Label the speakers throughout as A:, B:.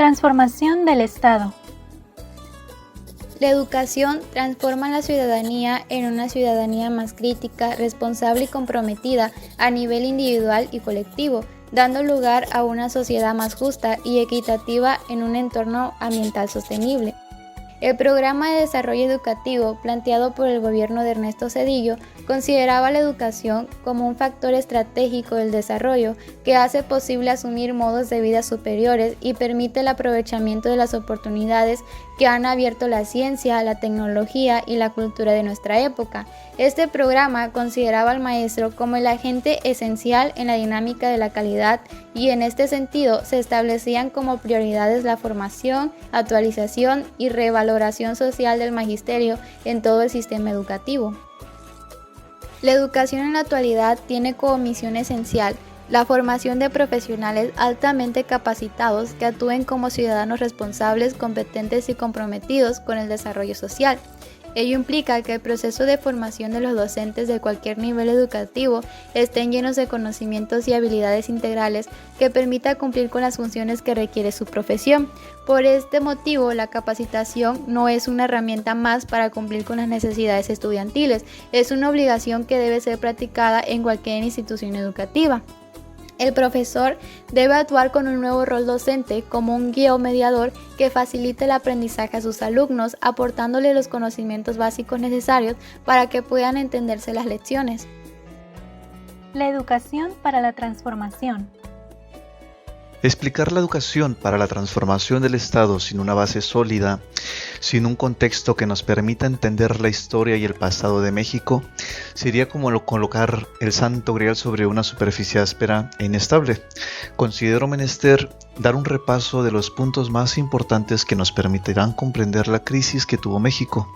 A: Transformación del Estado.
B: La educación transforma la ciudadanía en una ciudadanía más crítica, responsable y comprometida a nivel individual y colectivo, dando lugar a una sociedad más justa y equitativa en un entorno ambiental sostenible. El programa de desarrollo educativo planteado por el gobierno de Ernesto Zedillo consideraba la educación como un factor estratégico del desarrollo que hace posible asumir modos de vida superiores y permite el aprovechamiento de las oportunidades que han abierto la ciencia, la tecnología y la cultura de nuestra época. Este programa consideraba al maestro como el agente esencial en la dinámica de la calidad y en este sentido se establecían como prioridades la formación, actualización y revaloración social del magisterio en todo el sistema educativo. La educación en la actualidad tiene como misión esencial la formación de profesionales altamente capacitados que actúen como ciudadanos responsables, competentes y comprometidos con el desarrollo social. Ello implica que el proceso de formación de los docentes de cualquier nivel educativo estén llenos de conocimientos y habilidades integrales que permita cumplir con las funciones que requiere su profesión. Por este motivo, la capacitación no es una herramienta más para cumplir con las necesidades estudiantiles, es una obligación que debe ser practicada en cualquier institución educativa. El profesor debe actuar con un nuevo rol docente como un guía o mediador que facilite el aprendizaje a sus alumnos, aportándole los conocimientos básicos necesarios para que puedan entenderse las lecciones.
A: La educación para la transformación.
C: Explicar la educación para la transformación del Estado sin una base sólida, sin un contexto que nos permita entender la historia y el pasado de México, sería como colocar el santo grial sobre una superficie áspera e inestable. Considero menester dar un repaso de los puntos más importantes que nos permitirán comprender la crisis que tuvo México,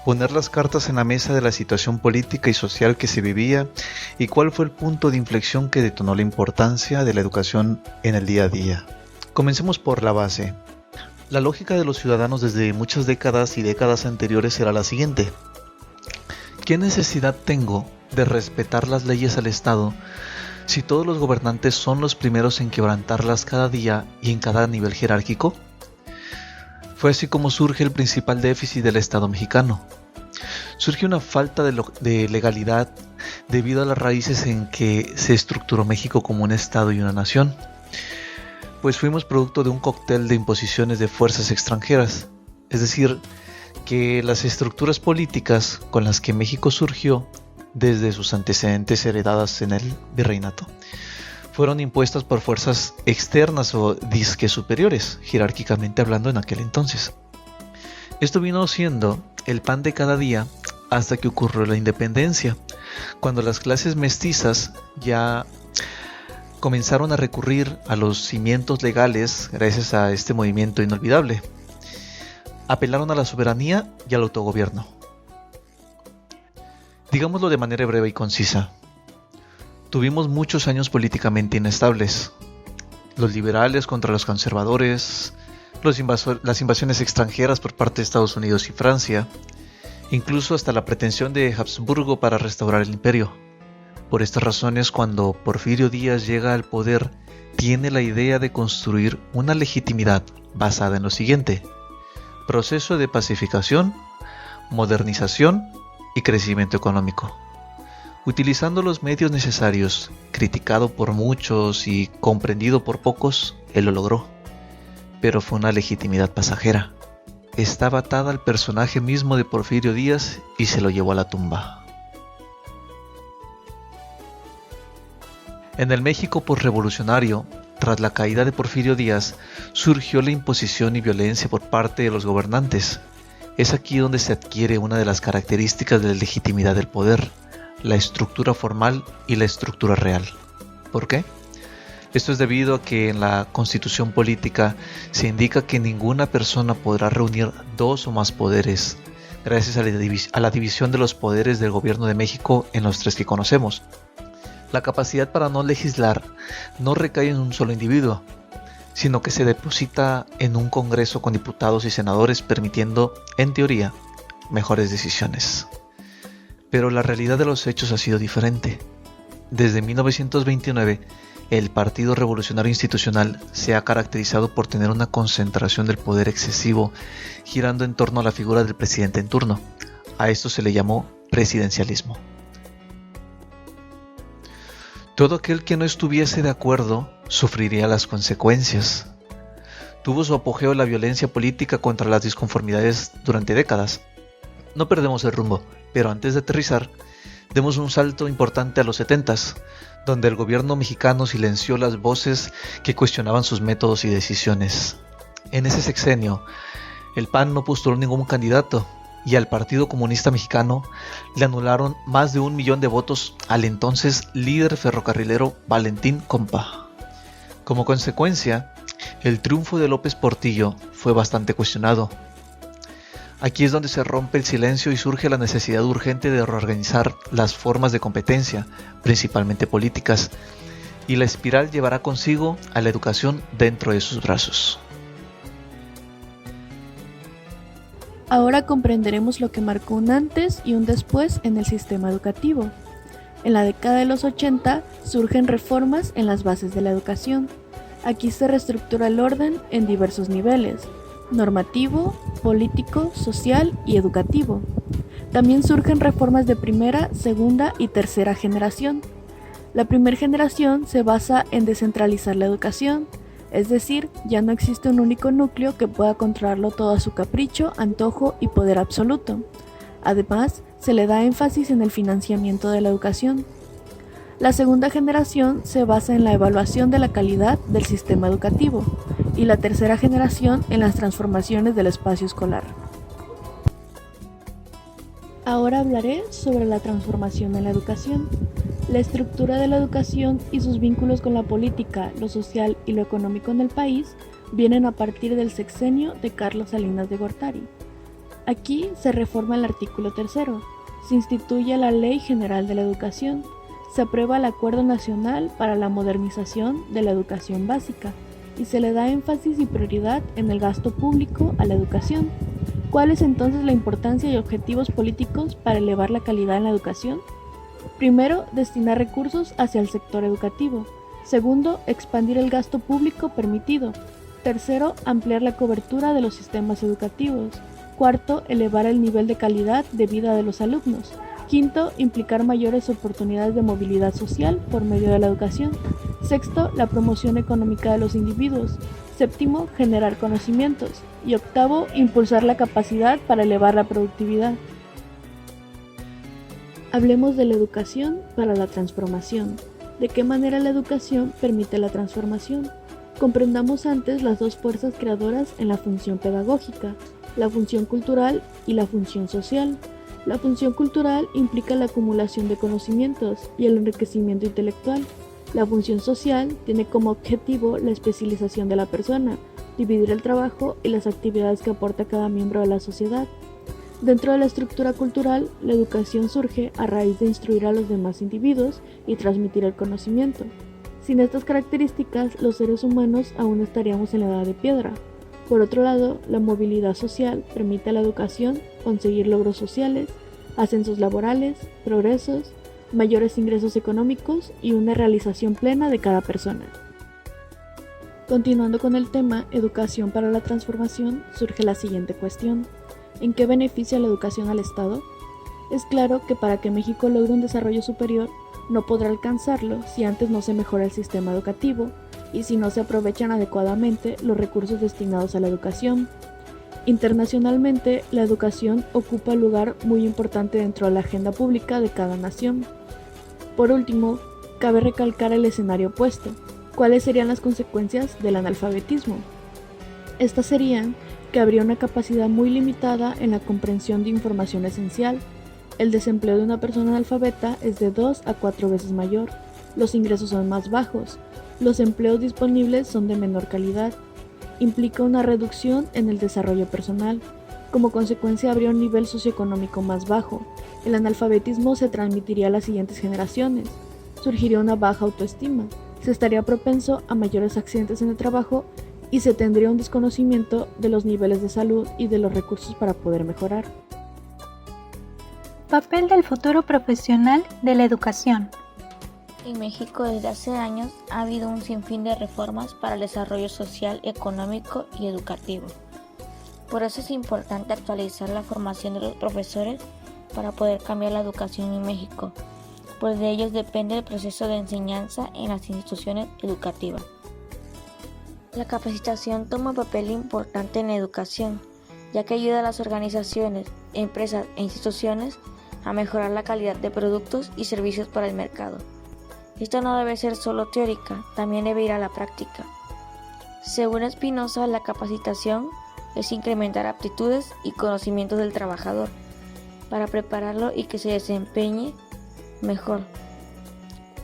C: poner las cartas en la mesa de la situación política y social que se vivía y cuál fue el punto de inflexión que detonó la importancia de la educación en el día a día. Comencemos por la base. La lógica de los ciudadanos desde muchas décadas y décadas anteriores era la siguiente: ¿qué necesidad tengo de respetar las leyes al Estado si todos los gobernantes son los primeros en quebrantarlas cada día y en cada nivel jerárquico? Fue así como surge el principal déficit del Estado mexicano. Surge una falta de legalidad debido a las raíces en que se estructuró México como un Estado y una nación, pues fuimos producto de un cóctel de imposiciones de fuerzas extranjeras, es decir, que las estructuras políticas con las que México surgió desde sus antecedentes heredadas en el virreinato fueron impuestas por fuerzas externas o disque superiores, jerárquicamente hablando en aquel entonces. Esto vino siendo el pan de cada día hasta que ocurrió la independencia, cuando las clases mestizas ya comenzaron a recurrir a los cimientos legales gracias a este movimiento inolvidable. Apelaron a la soberanía y al autogobierno. Digámoslo de manera breve y concisa. Tuvimos muchos años políticamente inestables. Los liberales contra los conservadores, las invasiones extranjeras por parte de Estados Unidos y Francia, incluso hasta la pretensión de Habsburgo para restaurar el imperio. Por estas razones, cuando Porfirio Díaz llega al poder, tiene la idea de construir una legitimidad basada en lo siguiente: proceso de pacificación, modernización y crecimiento económico. Utilizando los medios necesarios, criticado por muchos y comprendido por pocos, él lo logró. Pero fue una legitimidad pasajera. Estaba atada al personaje mismo de Porfirio Díaz y se lo llevó a la tumba. En el México posrevolucionario, tras la caída de Porfirio Díaz, surgió la imposición y violencia por parte de los gobernantes. Es aquí donde se adquiere una de las características de la legitimidad del poder: la estructura formal y la estructura real. ¿Por qué? Esto es debido a que en la Constitución política se indica que ninguna persona podrá reunir dos o más poderes, gracias a la división de los poderes del Gobierno de México en los tres que conocemos. La capacidad para no legislar no recae en un solo individuo, sino que se deposita en un Congreso con diputados y senadores, permitiendo, en teoría, mejores decisiones. Pero la realidad de los hechos ha sido diferente. Desde 1929, el Partido Revolucionario Institucional se ha caracterizado por tener una concentración del poder excesivo girando en torno a la figura del presidente en turno. A esto se le llamó presidencialismo. Todo aquel que no estuviese de acuerdo sufriría las consecuencias. Tuvo su apogeo la violencia política contra las disconformidades durante décadas. No perdemos el rumbo, pero antes de aterrizar, demos un salto importante a los 70s, donde el gobierno mexicano silenció las voces que cuestionaban sus métodos y decisiones. En ese sexenio, el PAN no postuló ningún candidato y al Partido Comunista Mexicano le anularon más de 1 millón de votos al entonces líder ferrocarrilero Valentín Compa. Como consecuencia, el triunfo de López Portillo fue bastante cuestionado. Aquí es donde se rompe el silencio y surge la necesidad urgente de reorganizar las formas de competencia, principalmente políticas, y la espiral llevará consigo a la educación dentro de sus brazos.
D: Ahora comprenderemos lo que marcó un antes y un después en el sistema educativo. En la década de los 80 surgen reformas en las bases de la educación. Aquí se reestructura el orden en diversos niveles: normativo, político, social y educativo. También surgen reformas de primera, segunda y tercera generación. La primera generación se basa en descentralizar la educación, es decir, ya no existe un único núcleo que pueda controlarlo todo a su capricho, antojo y poder absoluto. Además, se le da énfasis en el financiamiento de la educación. La segunda generación se basa en la evaluación de la calidad del sistema educativo y la tercera generación en las transformaciones del espacio escolar. Ahora hablaré sobre la transformación en la educación. La estructura de la educación y sus vínculos con la política, lo social y lo económico en el país vienen a partir del sexenio de Carlos Salinas de Gortari. Aquí se reforma el artículo 3, se instituye la Ley General de la Educación, se aprueba el Acuerdo Nacional para la Modernización de la Educación Básica y se le da énfasis y prioridad en el gasto público a la educación. ¿Cuál es entonces la importancia y objetivos políticos para elevar la calidad en la educación? Primero, destinar recursos hacia el sector educativo. Segundo, expandir el gasto público permitido. Tercero, ampliar la cobertura de los sistemas educativos. Cuarto, elevar el nivel de calidad de vida de los alumnos. Quinto, implicar mayores oportunidades de movilidad social por medio de la educación. Sexto, la promoción económica de los individuos. Séptimo, generar conocimientos. Y octavo, impulsar la capacidad para elevar la productividad. Hablemos de la educación para la transformación. ¿De qué manera la educación permite la transformación? Comprendamos antes las dos fuerzas creadoras en la función pedagógica, la función cultural y la función social. La función cultural implica la acumulación de conocimientos y el enriquecimiento intelectual. La función social tiene como objetivo la especialización de la persona, dividir el trabajo y las actividades que aporta cada miembro de la sociedad. Dentro de la estructura cultural, la educación surge a raíz de instruir a los demás individuos y transmitir el conocimiento. Sin estas características, los seres humanos aún estaríamos en la edad de piedra. Por otro lado, la movilidad social permite a la educación conseguir logros sociales, ascensos laborales, progresos, mayores ingresos económicos y una realización plena de cada persona. Continuando con el tema educación para la transformación, surge la siguiente cuestión: ¿en qué beneficia la educación al Estado? Es claro que para que México logre un desarrollo superior, no podrá alcanzarlo si antes no se mejora el sistema educativo y si no se aprovechan adecuadamente los recursos destinados a la educación. Internacionalmente, la educación ocupa un lugar muy importante dentro de la agenda pública de cada nación. Por último, cabe recalcar el escenario opuesto. ¿Cuáles serían las consecuencias del analfabetismo? Estas serían que habría una capacidad muy limitada en la comprensión de información esencial. El desempleo de una persona analfabeta es de 2 a 4 veces mayor. Los ingresos son más bajos. Los empleos disponibles son de menor calidad. Implica una reducción en el desarrollo personal. Como consecuencia habría un nivel socioeconómico más bajo. El analfabetismo se transmitiría a las siguientes generaciones. Surgiría una baja autoestima. Se estaría propenso a mayores accidentes en el trabajo y se tendría un desconocimiento de los niveles de salud y de los recursos para poder mejorar.
A: Papel del futuro profesional de la educación.
E: En México desde hace años ha habido un sinfín de reformas para el desarrollo social, económico y educativo. Por eso es importante actualizar la formación de los profesores para poder cambiar la educación en México, pues de ellos depende el proceso de enseñanza en las instituciones educativas. La capacitación toma un papel importante en la educación, ya que ayuda a las organizaciones, empresas e instituciones a mejorar la calidad de productos y servicios para el mercado. Esto no debe ser solo teórica, también debe ir a la práctica. Según Espinosa, la capacitación es incrementar aptitudes y conocimientos del trabajador para prepararlo y que se desempeñe mejor.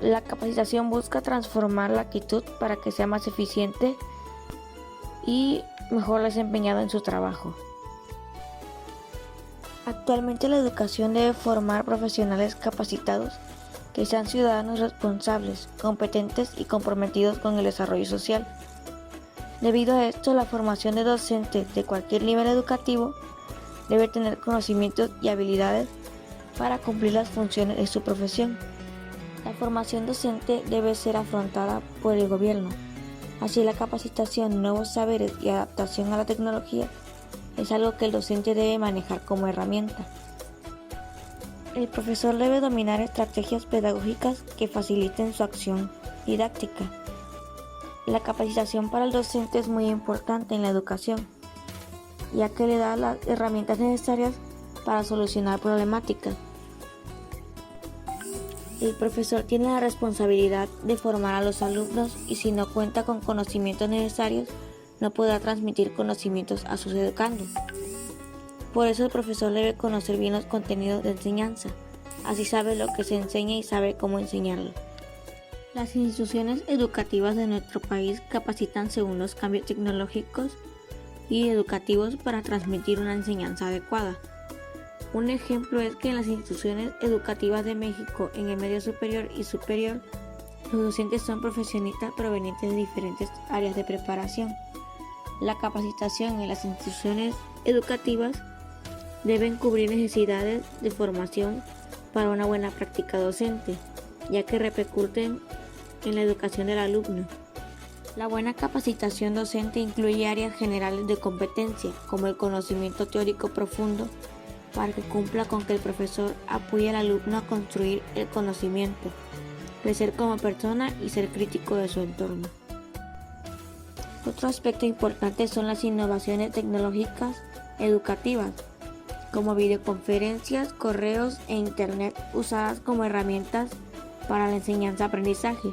E: La capacitación busca transformar la actitud para que sea más eficiente y mejor desempeñado en su trabajo. Actualmente la educación debe formar profesionales capacitados que sean ciudadanos responsables, competentes y comprometidos con el desarrollo social. Debido a esto, la formación de docentes de cualquier nivel educativo debe tener conocimientos y habilidades para cumplir las funciones de su profesión. La formación docente debe ser afrontada por el gobierno. Así, la capacitación, nuevos saberes y adaptación a la tecnología es algo que el docente debe manejar como herramienta. El profesor debe dominar estrategias pedagógicas que faciliten su acción didáctica. La capacitación para el docente es muy importante en la educación, ya que le da las herramientas necesarias para solucionar problemáticas. El profesor tiene la responsabilidad de formar a los alumnos y si no cuenta con conocimientos necesarios, no podrá transmitir conocimientos a sus educandos. Por eso el profesor debe conocer bien los contenidos de enseñanza, así sabe lo que se enseña y sabe cómo enseñarlo. Las instituciones educativas de nuestro país capacitan según los cambios tecnológicos y educativos para transmitir una enseñanza adecuada. Un ejemplo es que en las instituciones educativas de México, en el medio superior y superior, los docentes son profesionistas provenientes de diferentes áreas de preparación. La capacitación en las instituciones educativas deben cubrir necesidades de formación para una buena práctica docente, ya que repercuten en la educación del alumno. La buena capacitación docente incluye áreas generales de competencia, como el conocimiento teórico profundo, para que cumpla con que el profesor apoye al alumno a construir el conocimiento, crecer como persona y ser crítico de su entorno. Otro aspecto importante son las innovaciones tecnológicas educativas, como videoconferencias, correos e internet usadas como herramientas para la enseñanza-aprendizaje.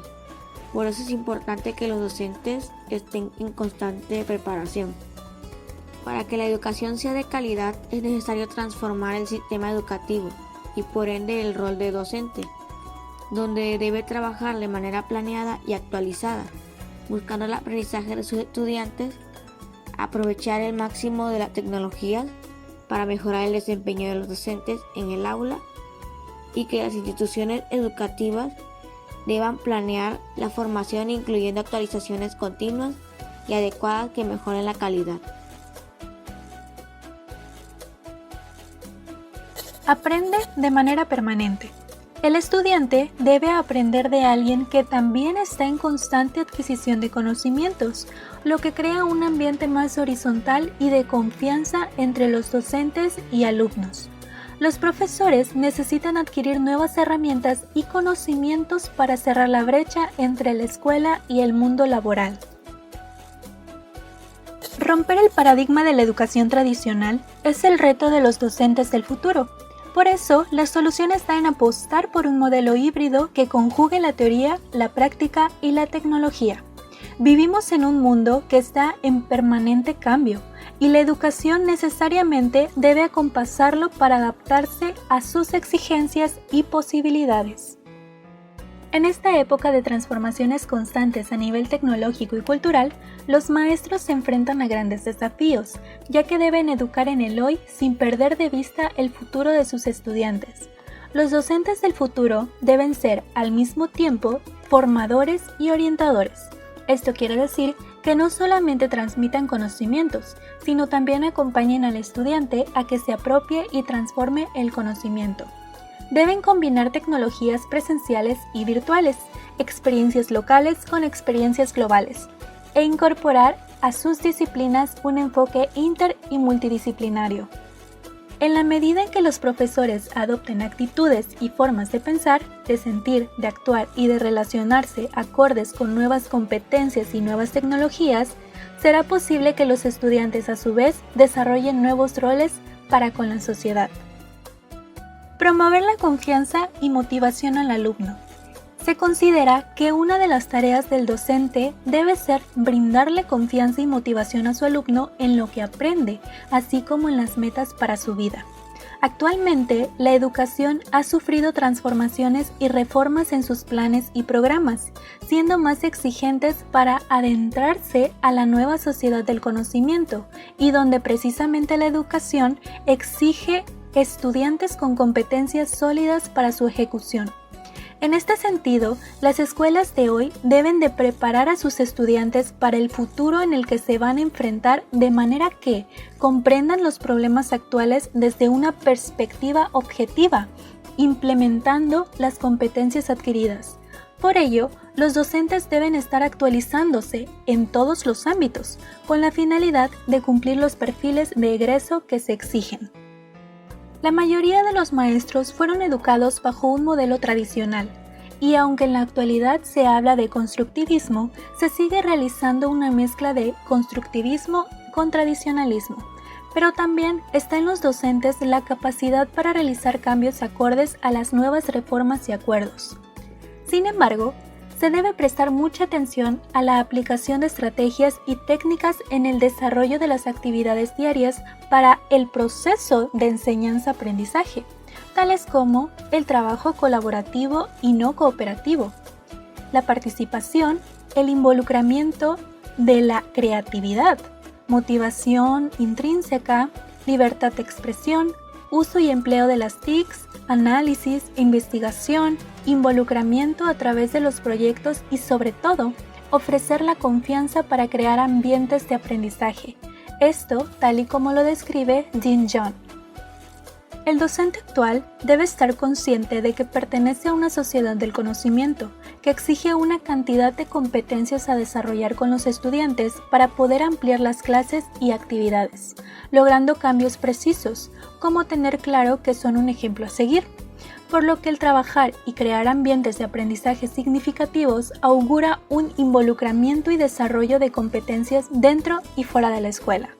E: Por eso es importante que los docentes estén en constante preparación. Para que la educación sea de calidad es necesario transformar el sistema educativo y por ende el rol de docente, donde debe trabajar de manera planeada y actualizada, buscando el aprendizaje de sus estudiantes, aprovechar el máximo de las tecnologías para mejorar el desempeño de los docentes en el aula y que las instituciones educativas deban planear la formación incluyendo actualizaciones continuas y adecuadas que mejoren la calidad.
A: Aprende de manera permanente. El estudiante debe aprender de alguien que también está en constante adquisición de conocimientos, lo que crea un ambiente más horizontal y de confianza entre los docentes y alumnos. Los profesores necesitan adquirir nuevas herramientas y conocimientos para cerrar la brecha entre la escuela y el mundo laboral. Romper el paradigma de la educación tradicional es el reto de los docentes del futuro. Por eso, la solución está en apostar por un modelo híbrido que conjugue la teoría, la práctica y la tecnología. Vivimos en un mundo que está en permanente cambio y la educación necesariamente debe acompasarlo para adaptarse a sus exigencias y posibilidades. En esta época de transformaciones constantes a nivel tecnológico y cultural, los maestros se enfrentan a grandes desafíos, ya que deben educar en el hoy sin perder de vista el futuro de sus estudiantes. Los docentes del futuro deben ser, al mismo tiempo, formadores y orientadores. Esto quiere decir que no solamente transmitan conocimientos, sino también acompañen al estudiante a que se apropie y transforme el conocimiento. Deben combinar tecnologías presenciales y virtuales, experiencias locales con experiencias globales, e incorporar a sus disciplinas un enfoque inter y multidisciplinario. En la medida en que los profesores adopten actitudes y formas de pensar, de sentir, de actuar y de relacionarse acordes con nuevas competencias y nuevas tecnologías, será posible que los estudiantes a su vez desarrollen nuevos roles para con la sociedad. Promover la confianza y motivación al alumno. Se considera que una de las tareas del docente debe ser brindarle confianza y motivación a su alumno en lo que aprende, así como en las metas para su vida. Actualmente, la educación ha sufrido transformaciones y reformas en sus planes y programas, siendo más exigentes para adentrarse a la nueva sociedad del conocimiento, y donde precisamente la educación exige estudiantes con competencias sólidas para su ejecución. En este sentido, las escuelas de hoy deben de preparar a sus estudiantes para el futuro en el que se van a enfrentar de manera que comprendan los problemas actuales desde una perspectiva objetiva, implementando las competencias adquiridas. Por ello, los docentes deben estar actualizándose en todos los ámbitos, con la finalidad de cumplir los perfiles de egreso que se exigen. La mayoría de los maestros fueron educados bajo un modelo tradicional, y aunque en la actualidad se habla de constructivismo, se sigue realizando una mezcla de constructivismo con tradicionalismo, pero también está en los docentes la capacidad para realizar cambios acordes a las nuevas reformas y acuerdos. Sin embargo, se debe prestar mucha atención a la aplicación de estrategias y técnicas en el desarrollo de las actividades diarias para el proceso de enseñanza-aprendizaje, tales como el trabajo colaborativo y no cooperativo, la participación, el involucramiento de la creatividad, motivación intrínseca, libertad de expresión, uso y empleo de las TICs, análisis, investigación, involucramiento a través de los proyectos y, sobre todo, ofrecer la confianza para crear ambientes de aprendizaje. Esto, tal y como lo describe Dean John. El docente actual debe estar consciente de que pertenece a una sociedad del conocimiento, que exige una cantidad de competencias a desarrollar con los estudiantes para poder ampliar las clases y actividades, logrando cambios precisos, como tener claro que son un ejemplo a seguir, por lo que el trabajar y crear ambientes de aprendizaje significativos augura un involucramiento y desarrollo de competencias dentro y fuera de la escuela.